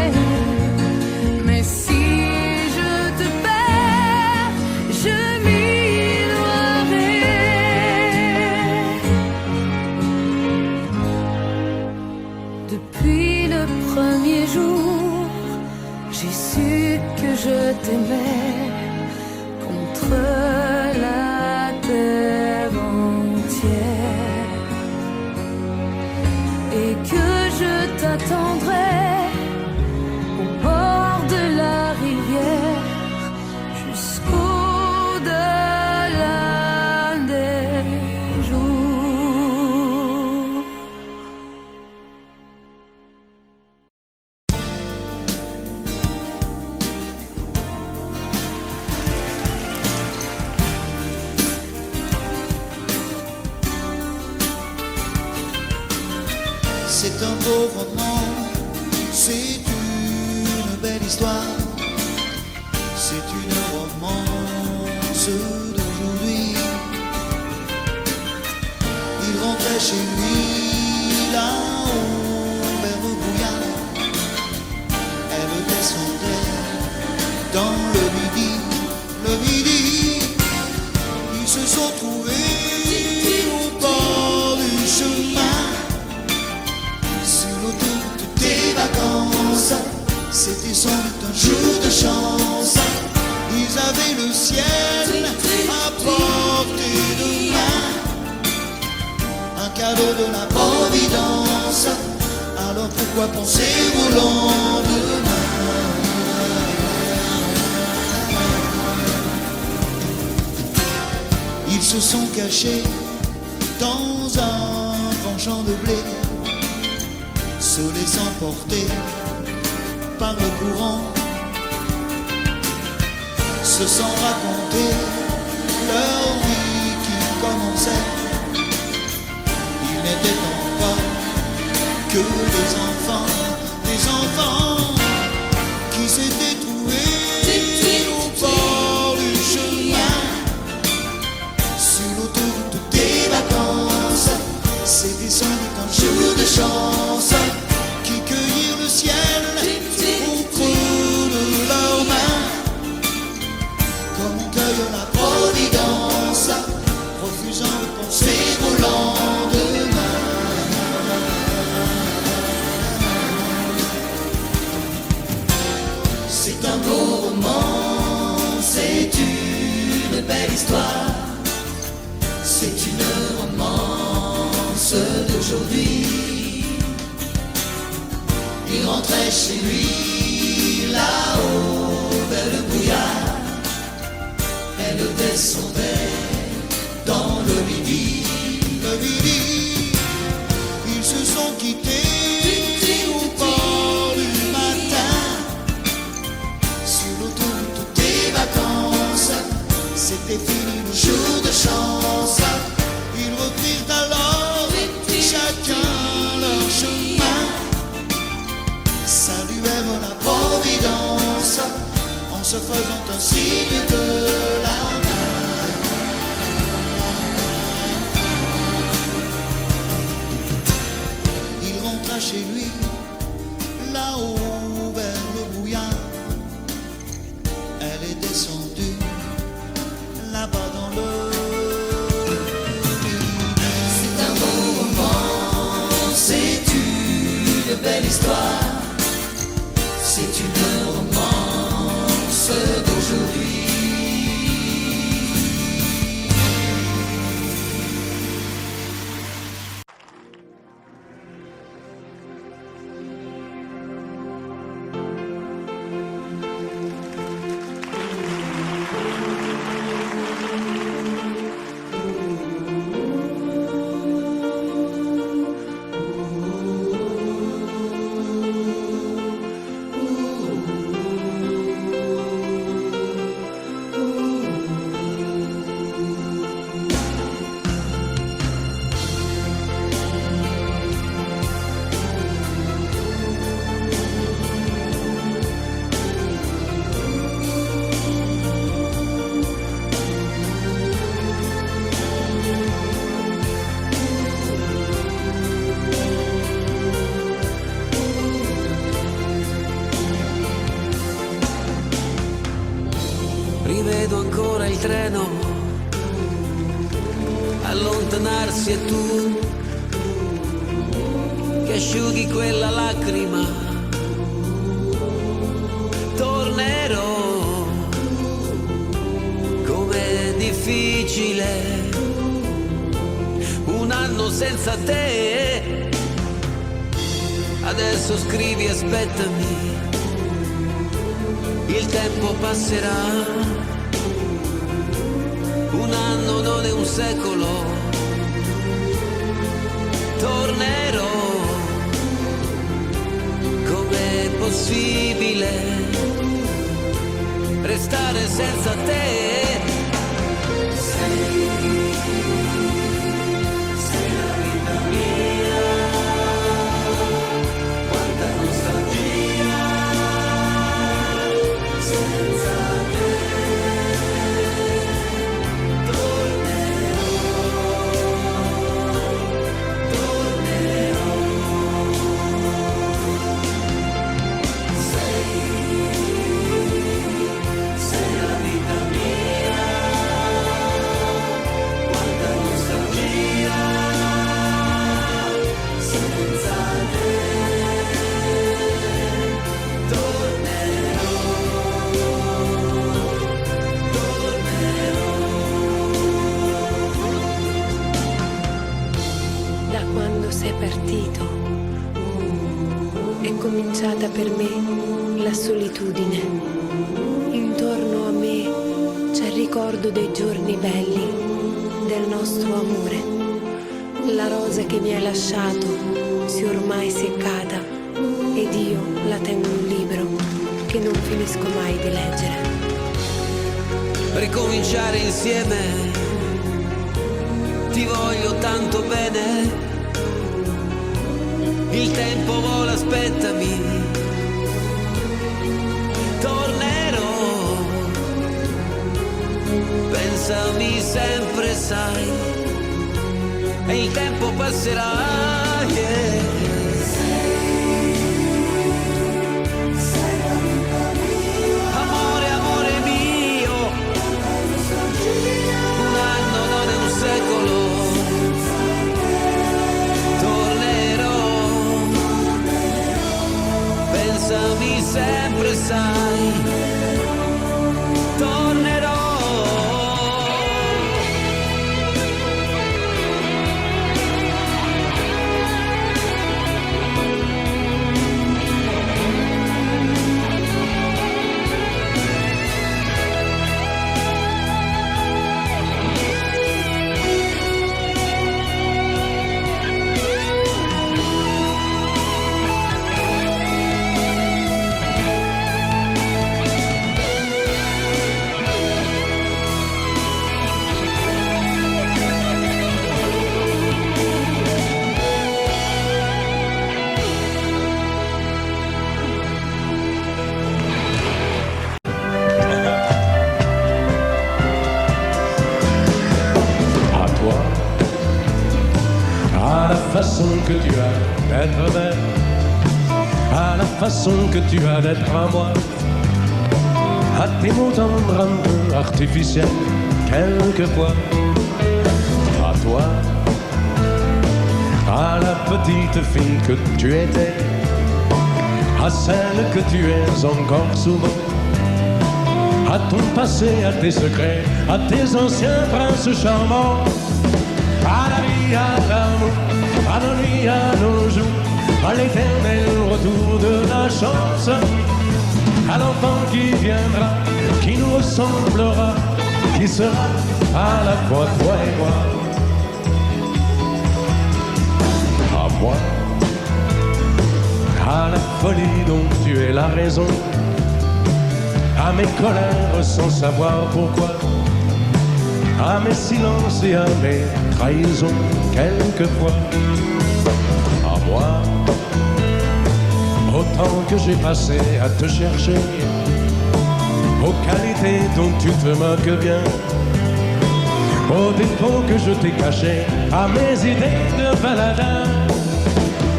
Speaker 1: mais si je te perds, je m'y noierai. Depuis le premier jour, j'ai su que je t'aimais contre la terre entière et que je t'attendrai au bord de la rivière jusqu'au-delà des jours.
Speaker 9: C'est un beau roman, c'est une belle histoire, c'est une romance d'aujourd'hui. rentrait chez lui là-haut vers le brouillard. Elle descendait dans le midi, ils se sont trouvés au bord du chemin. Sur l'autoroute des vacances, c'était sans doute un jour de chance. Ils avaient le ciel à portée de main, un cadeau de la Providence. Alors pourquoi penser au lendemain? Ils se sont cachés dans un grand champ de blé, se laissant porter par le courant, se sont racontés leur vie qui commençait. Ils n'étaient donc pas que des enfants qui s'étaient trouvés au bord du chemin. Sur l'autoroute des vacances, c'était sans doute un jour de chance, qui cueillirent le ciel au creux de leurs mains, comme on cueille la Providence, refusant de penser au lendemain. C'est un beau roman, c'est une belle histoire, c'est une romance d'aujourd'hui. Il rentrait chez lui là-haut vers le brouillard. Elle descendait dans le midi. Ils se sont quittés au bord du matin. Sur l'autoroute des vacances, c'était fini le jour de chance. Ils reprirent alors chacun leur chemin, saluèrent la Providence en se faisant un signe de la main. Il rentra chez lui là-haut vers le brouillard. Elle est descendue là-bas dans le... C'est un beau roman, c'est une belle histoire, c'est une romance d'aujourd'hui.
Speaker 10: Rivedo ancora il treno allontanarsi e tu che asciughi quella lacrima. Tornerò, com'è difficile un anno senza te. Adesso scrivi, aspettami, il tempo passerà. Un anno non è un secolo. Tornerò, com'è possibile restare senza te? Sei la vita mia, quanta nostalgia senza te.
Speaker 11: sei partito, è cominciata per me la solitudine. Intorno a me c'è il ricordo dei giorni belli, del nostro amore. La rosa che mi hai lasciato si è ormai seccata ed io la tengo in un libro che non finisco mai di leggere.
Speaker 10: Ricominciare insieme, ti voglio tanto bene. Il tempo vola, aspettami, tornerò. Pensami sempre, sai, e il tempo passerà, yeah. Amore, amore mio, un anno non è un secolo. Pensami sempre, sai, tornerò.
Speaker 12: Que tu as d'être belle, à la façon que tu as d'être à moi, à tes mots tendres un peu artificiels, quelquefois, à toi, à la petite fille que tu étais, à celle que tu es encore souvent, à ton passé, à tes secrets, à tes anciens princes charmants, à la vie, à l'amour, à nos nuits, à nos jours, à l'éternel retour de la chance, à l'enfant qui viendra, qui nous ressemblera, qui sera à la fois toi et moi. À moi, à la folie dont tu es la raison, à mes colères sans savoir pourquoi, à mes silences et à mes trahisons quelquefois. À moi, autant que j'ai passé à te chercher, aux qualités dont tu te moques bien, aux défauts que je t'ai cachés, à mes idées de baladin,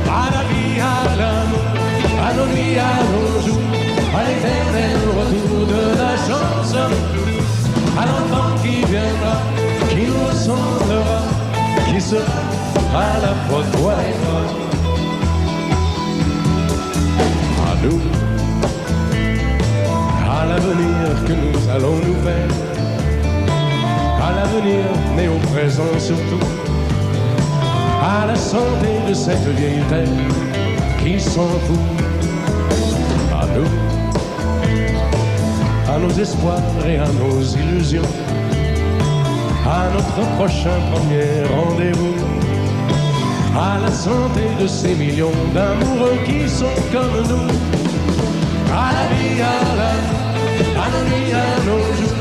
Speaker 12: à la vie, à l'amour, à nos nuits, à nos jours, à l'éternel retour de la chance, à l'enfant qui viendra, qui nous ressemblera, qui sera à la fois toi et moi. À nous, à l'avenir que nous allons nous faire, à l'avenir né au présent surtout, à la santé de cette vieille terre qui s'en fout. À nous, à nos espoirs et à nos illusions, à notre prochain premier rendez-vous, à la santé de ces millions d'amoureux qui sont comme nous, à la vie, à l'amour, à nos nuits, à nos jours,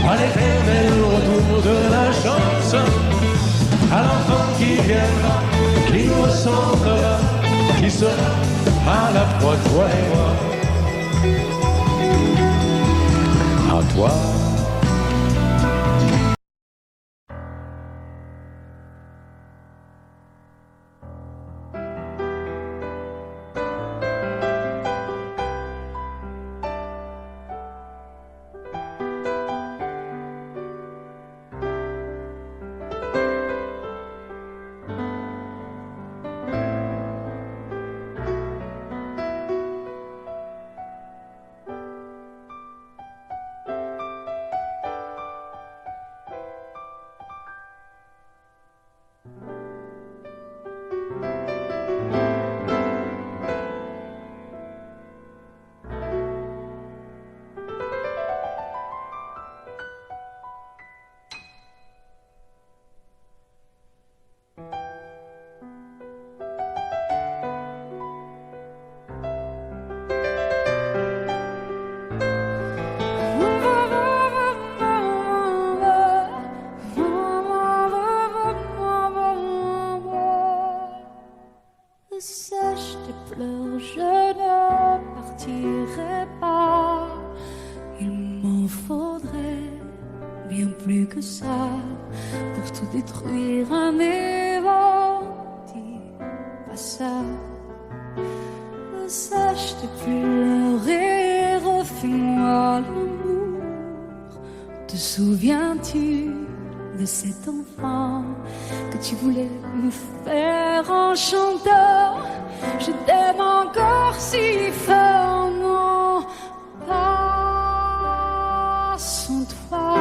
Speaker 12: à l'éternel retour de la chance, à l'enfant qui viendra, qui nous ressemblera, qui sera à la fois toi et moi. À toi.
Speaker 1: tranquillement. Dis pas ça. Sache de pleurer, refais-moi l'amour. Te souviens-tu de cet enfant que tu voulais me faire en chantant? Je t'aime encore si fort, non, pas sans toi.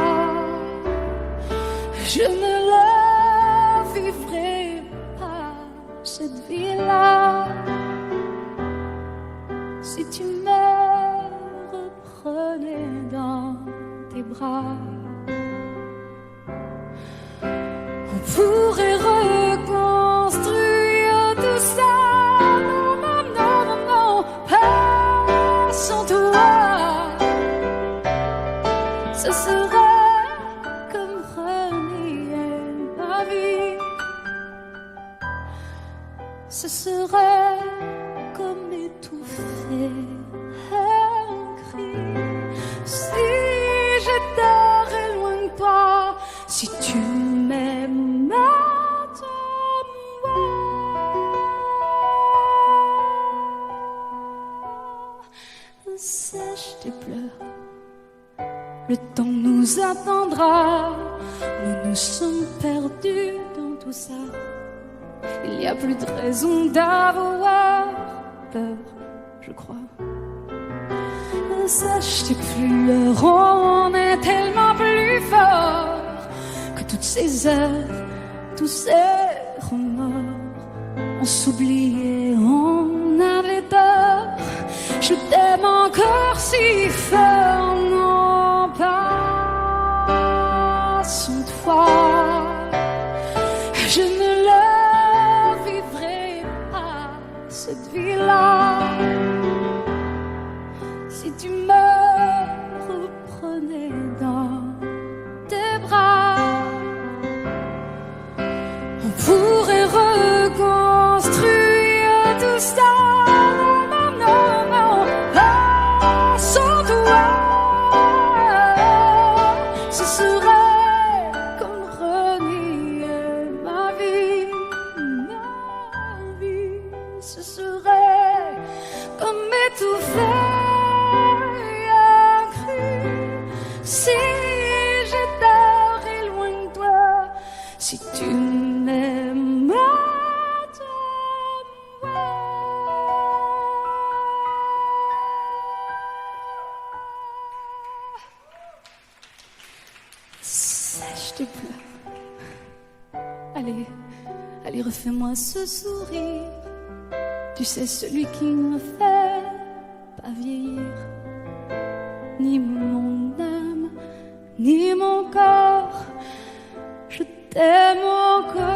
Speaker 1: Je ne la vivrai pas, cette vie-là. Si tu me reprenais dans tes bras, on pourrait reconstruire tout ça. Non, non, non, non, non, pas sans toi. Ce serait comme renier ma vie. Ce serait comme étouffer un cri. Si j'étais loin de toi, si tu m'aimes, attends-moi. Sèche tes pleurs, le temps nous attendra. Nous nous sommes perdus dans tout ça. Il n'y a plus de raison d'avoir peur, je crois. Sache tes pleurs, on est tellement plus fort que toutes ces heures, tous ces remords. On s'oubliait, on avait tort. Je t'aime encore si fort, non pas sans toi. Je ne la vivrai pas, cette vie-là. Si tu me reprenais dans tes bras, on pourrait reconstruire tout ça. Non, non, non, pas sans toi. Ce serait comme renier ma vie, ce serait comme étouffer. Si j'étais loin de toi, si tu m'aimes, attends-moi. Sèche tes pleurs. Allez, allez, refais-moi ce sourire. Tu sais, celui qui me fait pas vieillir. Ni mon âme, ni mon corps, je t'aime encore.